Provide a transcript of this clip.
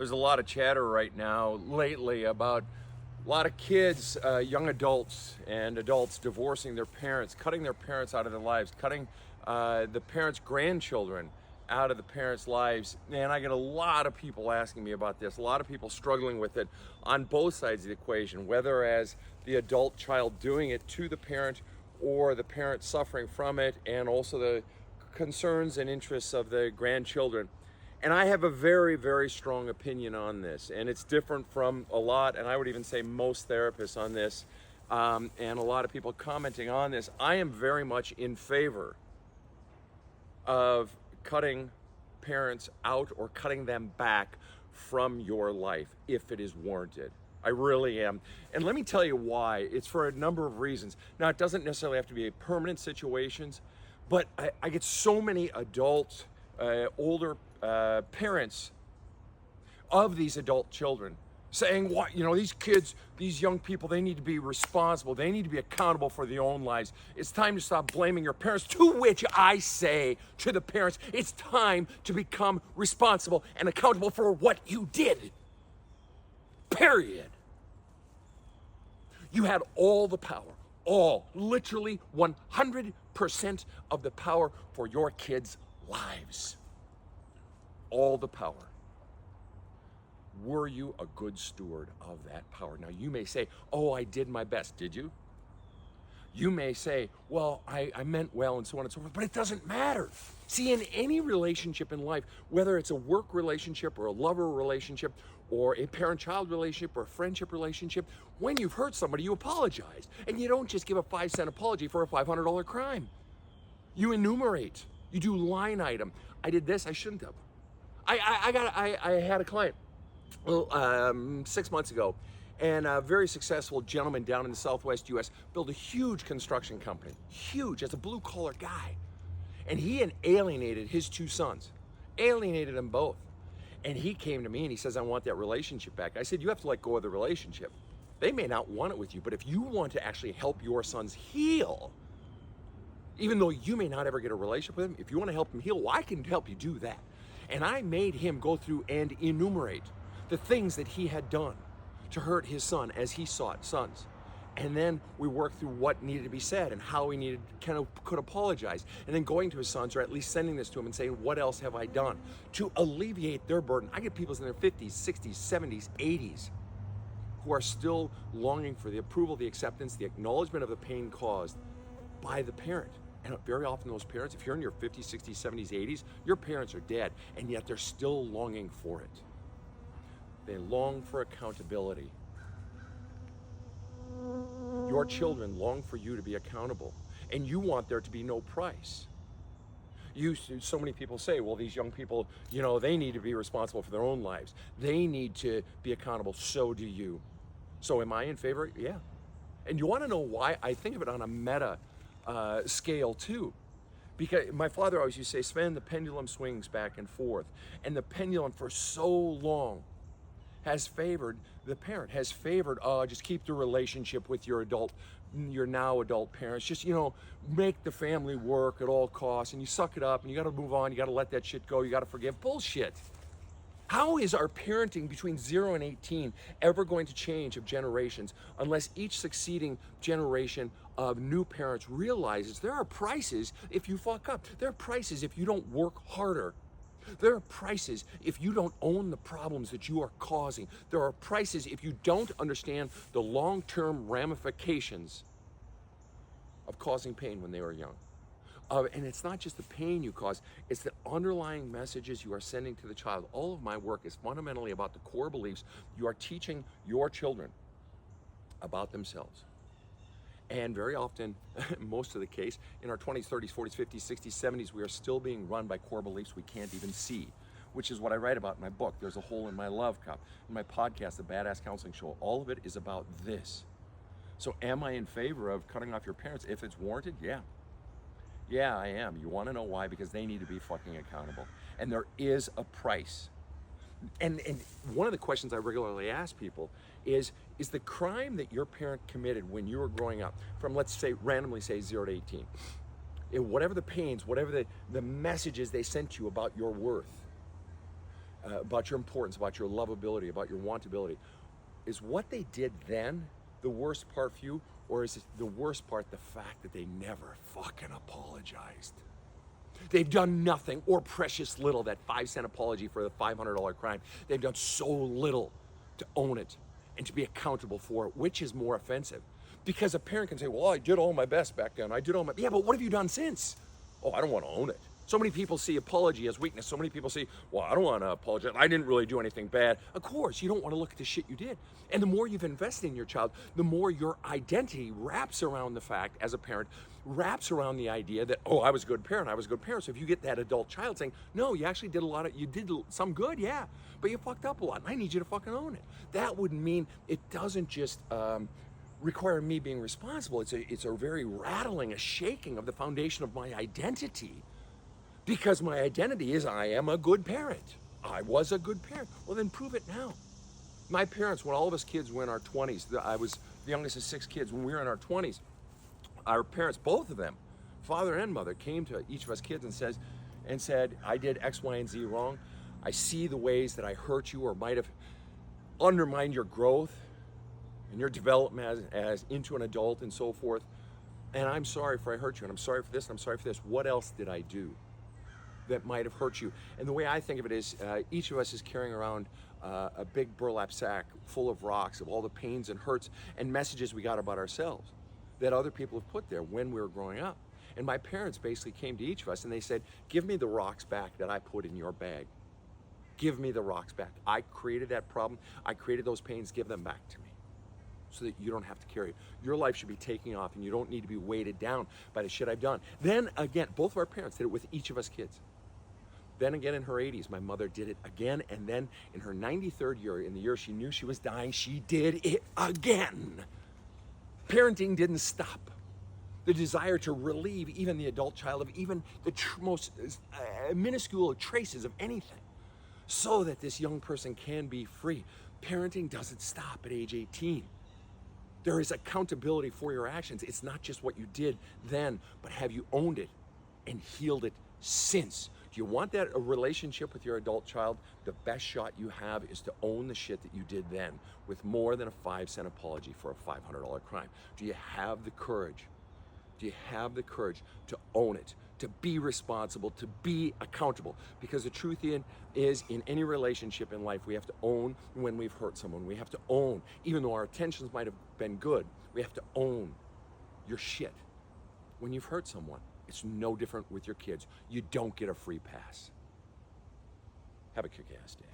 There's a lot of chatter right now lately about a lot of kids, young adults and adults divorcing their parents, cutting their parents out of their lives, cutting the parents' grandchildren out of the parents' lives. And I get a lot of people asking me about this, a lot of people struggling with it on both sides of the equation, whether as the adult child doing it to the parent or the parent suffering from it, and also the concerns and interests of the grandchildren. And I have a very, very strong opinion on this, and it's different from a lot, and I would even say most therapists on this, and a lot of people commenting on this. I am very much in favor of cutting parents out or cutting them back from your life if it is warranted. I really am. And let me tell you why. It's for a number of reasons. Now, it doesn't necessarily have to be permanent situations, but I get so many adult, older parents of these adult children saying, what, you know, these kids, these young people, they need to be responsible. They need to be accountable for their own lives. It's time to stop blaming your parents, to which I say to the parents, it's time to become responsible and accountable for what you did. Period. You had all the power, literally 100% of the power for your kids' lives. All the power. Were you a good steward of that power? Now, you may say, oh, I did my best. Did you? You may say, well, I meant well, and so on and so forth, but it doesn't matter. See, in any relationship in life, whether it's a work relationship or a lover relationship or a parent-child relationship or a friendship relationship, when you've hurt somebody, you apologize. And you don't just give a 5-cent apology for a $500 crime. You enumerate. You do line item. I did this, I shouldn't have. I had a client 6 months ago, and a very successful gentleman down in the Southwest U.S. built a huge construction company, huge, as a blue-collar guy. And he had alienated his 2 sons, alienated them both. And he came to me and he says, I want that relationship back. I said, you have to let go of the relationship. They may not want it with you, but if you want to actually help your sons heal, even though you may not ever get a relationship with them, if you want to help them heal, well, I can help you do that. And I made him go through and enumerate the things that he had done to hurt his son as he sought sons. And then we worked through what needed to be said and how he could apologize. And then going to his sons, or at least sending this to him and saying, what else have I done to alleviate their burden? I get people in their 50s, 60s, 70s, 80s who are still longing for the approval, the acceptance, the acknowledgement of the pain caused by the parent. And very often those parents, if you're in your 50s, 60s, 70s, 80s, your parents are dead, and yet they're still longing for it. They long for accountability. Your children long for you to be accountable, and you want there to be no price. So many people say, well, these young people, you know, they need to be responsible for their own lives. They need to be accountable. So do you. So am I in favor? Yeah. And you want to know why? I think of it on a meta scale too. Because my father always used to say, Sven, the pendulum swings back and forth. And the pendulum for so long has favored the parent, has favored, just keep the relationship with your now adult parents. Just, you know, make the family work at all costs, and you suck it up, and you got to move on, you got to let that shit go, you got to forgive. Bullshit. How is our parenting between 0 and 18 ever going to change of generations unless each succeeding generation of new parents realizes there are prices if you fuck up. There are prices if you don't work harder. There are prices if you don't own the problems that you are causing. There are prices if you don't understand the long-term ramifications of causing pain when they were young. And it's not just the pain you cause, it's the underlying messages you are sending to the child. All of my work is fundamentally about the core beliefs you are teaching your children about themselves. And very often, most of the case, in our 20s, 30s, 40s, 50s, 60s, 70s, we are still being run by core beliefs we can't even see, which is what I write about in my book, There's a Hole in My Love Cup, in my podcast, The Badass Counseling Show. All of it is about this. So am I in favor of cutting off your parents if it's warranted? Yeah. Yeah, I am. You want to know why? Because they need to be fucking accountable. And there is a price. And one of the questions I regularly ask people is the crime that your parent committed when you were growing up, from, let's say, randomly say 0 to 18, whatever the pains, whatever the messages they sent you about your worth, about your importance, about your lovability, about your wantability. Is what they did then the worst part for you, or is it the worst part the fact that they never fucking apologized? They've done nothing or precious little, that 5-cent apology for the $500 crime. They've done so little to own it and to be accountable for it, which is more offensive. Because a parent can say, well, I did all my best back then. Yeah, but what have you done since? Oh, I don't want to own it. So many people see apology as weakness. So many people say, well, I don't want to apologize. I didn't really do anything bad. Of course, you don't want to look at the shit you did. And the more you've invested in your child, the more your identity wraps around the fact, as a parent, wraps around the idea that, oh, I was a good parent. So if you get that adult child saying, no, you actually did you did some good, yeah, but you fucked up a lot, and I need you to fucking own it. That would mean it doesn't just require me being responsible. It's a very rattling, a shaking of the foundation of my identity. Because my identity is I am a good parent. I was a good parent. Well, then prove it now. My parents, when all of us kids were in our 20s, I was the youngest of 6 kids. When we were in our 20s, our parents, both of them, father and mother, came to each of us kids and said, I did X, Y, and Z wrong. I see the ways that I hurt you or might have undermined your growth and your development as into an adult and so forth. And I'm sorry for I hurt you, and I'm sorry for this, and I'm sorry for this. What else did I do that might have hurt you? And the way I think of it is each of us is carrying around a big burlap sack full of rocks of all the pains and hurts and messages we got about ourselves that other people have put there when we were growing up. And my parents basically came to each of us and they said, give me the rocks back that I put in your bag. Give me the rocks back. I created that problem. I created those pains. Give them back to me so that you don't have to carry it. Your life should be taking off and you don't need to be weighted down by the shit I've done. Then again, both of our parents did it with each of us kids. Then again in her 80s, my mother did it again. And then in her 93rd year, in the year she knew she was dying, she did it again. Parenting didn't stop. The desire to relieve even the adult child of even the most minuscule traces of anything so that this young person can be free. Parenting doesn't stop at age 18. There is accountability for your actions. It's not just what you did then, but have you owned it and healed it since? Do you want that a relationship with your adult child? The best shot you have is to own the shit that you did then with more than a 5-cent apology for a $500 crime. Do you have the courage? Do you have the courage to own it, to be responsible, to be accountable? Because the truth is, in any relationship in life, we have to own when we've hurt someone. We have to own, even though our intentions might have been good, we have to own your shit when you've hurt someone. It's no different with your kids. You don't get a free pass. Have a kick-ass day.